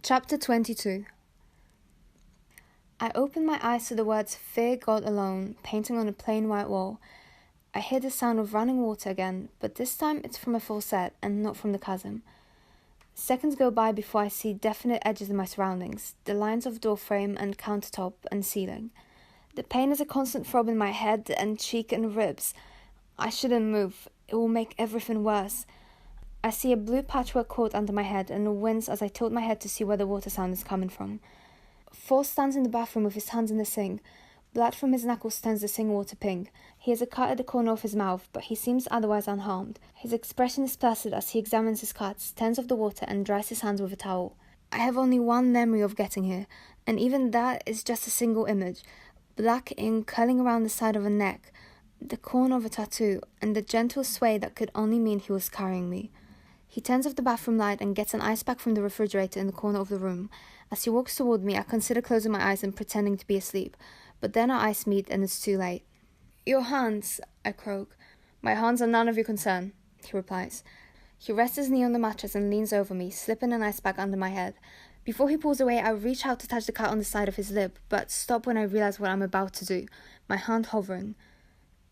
Chapter 22. I open my eyes to the words "Fear God alone" painting on a plain white wall. I hear the sound of running water again, but this time it's from a full set and not from the chasm. Seconds go by before I see definite edges in my surroundings, the lines of door frame and countertop and ceiling. The pain is a constant throb in my head and cheek and ribs. I shouldn't move. It will make everything worse. I see a blue patchwork quilt under my head and wince as I tilt my head to see where the water sound is coming from. Forrest stands in the bathroom with his hands in the sink. Blood from his knuckles turns the sink water pink. He has a cut at the corner of his mouth, but he seems otherwise unharmed. His expression is placid as he examines his cuts, turns off the water and dries his hands with a towel. I have only one memory of getting here, and even that is just a single image. Black ink curling around the side of a neck, the corner of a tattoo, and the gentle sway that could only mean he was carrying me. He turns off the bathroom light and gets an ice pack from the refrigerator in the corner of the room. As he walks toward me, I consider closing my eyes and pretending to be asleep, but then our eyes meet and it's too late. "Your hands," I croak. "My hands are none of your concern," he replies. He rests his knee on the mattress and leans over me, slipping an ice pack under my head. Before he pulls away, I reach out to touch the cut on the side of his lip, but stop when I realize what I'm about to do, my hand hovering.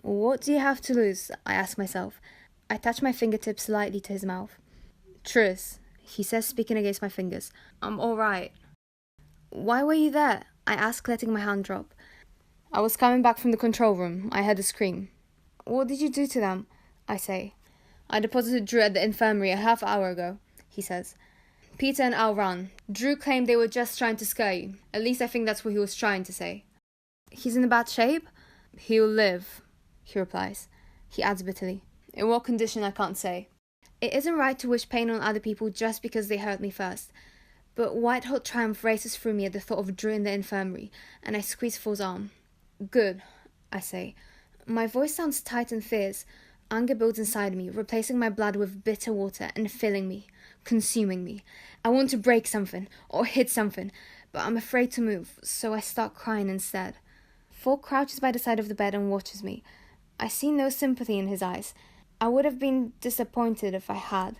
"What do you have to lose?" I ask myself. I touch my fingertips lightly to his mouth. "Tris," he says, speaking against my fingers. "I'm all right." "Why were you there?" I ask, letting my hand drop. "I was coming back from the control room. I heard a scream." "What did you do to them?" I say. "I deposited Drew at the infirmary a half hour ago," he says. "Peter and Al ran. Drew claimed they were just trying to scare you. At least I think that's what he was trying to say." "He's in bad shape?" "He'll live," he replies. He adds bitterly, "In what condition I can't say." It isn't right to wish pain on other people just because they hurt me first, but white-hot triumph races through me at the thought of Drew in the infirmary, and I squeeze Phil's arm. "Good," I say. My voice sounds tight and fierce. Anger builds inside me, replacing my blood with bitter water and filling me, consuming me. I want to break something, or hit something, but I'm afraid to move, so I start crying instead. Phil crouches by the side of the bed and watches me. I see no sympathy in his eyes. I would have been disappointed if I had.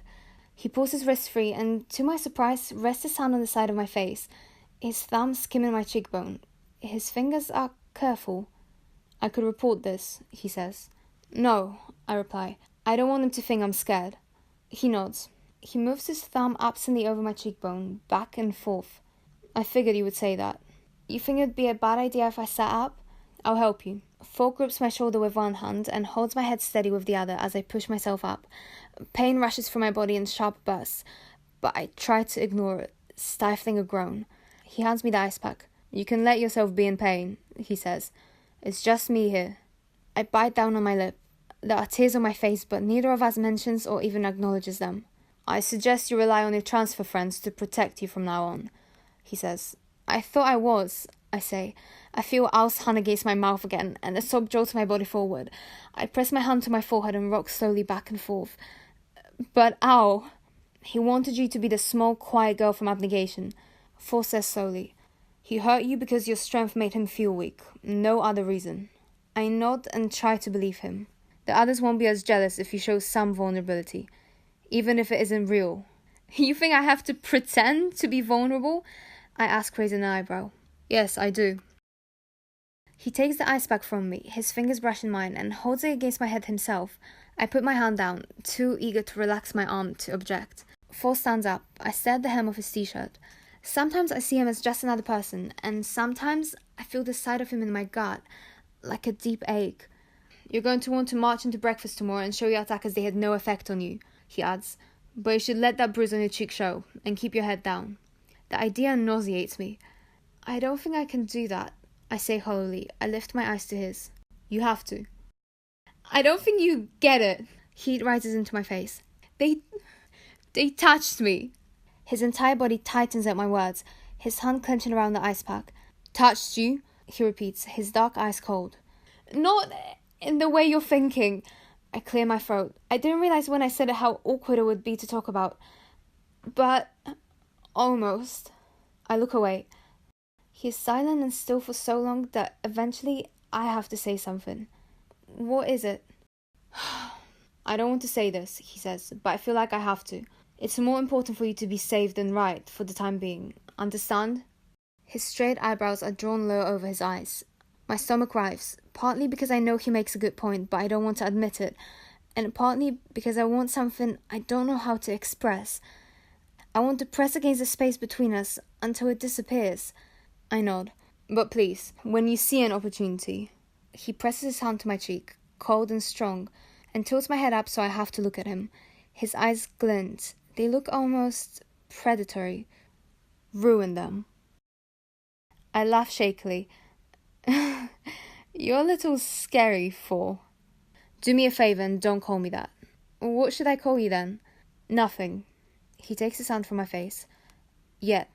He pulls his wrist free and, to my surprise, rests his hand on the side of my face, his thumb skimming my cheekbone. His fingers are careful. "I could report this," he says. "No," I reply. "I don't want him to think I'm scared." He nods. He moves his thumb absently over my cheekbone, back and forth. "I figured you would say that. You think it'd be a bad idea if I sat up? I'll help you." Phil grips my shoulder with one hand and holds my head steady with the other as I push myself up. Pain rushes through my body in sharp bursts, but I try to ignore it, stifling a groan. He hands me the ice pack. "You can let yourself be in pain," he says. "It's just me here." I bite down on my lip. There are tears on my face, but neither of us mentions or even acknowledges them. "I suggest you rely on your transfer friends to protect you from now on," he says. "I thought I was," I say. I feel Al's hand against my mouth again, and a sob jolts my body forward. I press my hand to my forehead and rock slowly back and forth. "But Al, he wanted you to be the small, quiet girl from abnegation," Phil says slowly. "He hurt you because your strength made him feel weak. No other reason." I nod and try to believe him. "The others won't be as jealous if you show some vulnerability, even if it isn't real." "You think I have to pretend to be vulnerable?" I ask, raising an eyebrow. "Yes, I do." He takes the ice pack from me, his fingers brushing mine, and holds it against my head himself. I put my hand down, too eager to relax my arm to object. Phil stands up. I stare at the hem of his t-shirt. Sometimes I see him as just another person, and sometimes I feel the sight of him in my gut, like a deep ache. "You're going to want to march into breakfast tomorrow and show your attackers they had no effect on you," he adds. "But you should let that bruise on your cheek show, and keep your head down." The idea nauseates me. "I don't think I can do that," I say hollowly. I lift my eyes to his. "You have to." "I don't think you get it." Heat rises into my face. They touched me." His entire body tightens at my words, his hand clenching around the ice pack. "Touched you?" he repeats, his dark eyes cold. "Not in the way you're thinking." I clear my throat. I didn't realize when I said it how awkward it would be to talk about. "But almost." I look away. He is silent and still for so long that eventually I have to say something. "What is it?" "I don't want to say this," he says, "but I feel like I have to. It's more important for you to be safe than right for the time being. Understand? His straight eyebrows are drawn low over his eyes. My stomach writhes, partly because I know he makes a good point, but I don't want to admit it, and partly because I want something I don't know how to express. I want to press against the space between us until it disappears. I nod. But please, when you see an opportunity. He presses his hand to my cheek, cold and strong, and tilts my head up so I have to look at him. His eyes glint. They look almost predatory. Ruin them. I laugh shakily. You're a little scary for. Do me a favor and don't call me that. What should I call you then? Nothing. He takes his hand from my face. Yet.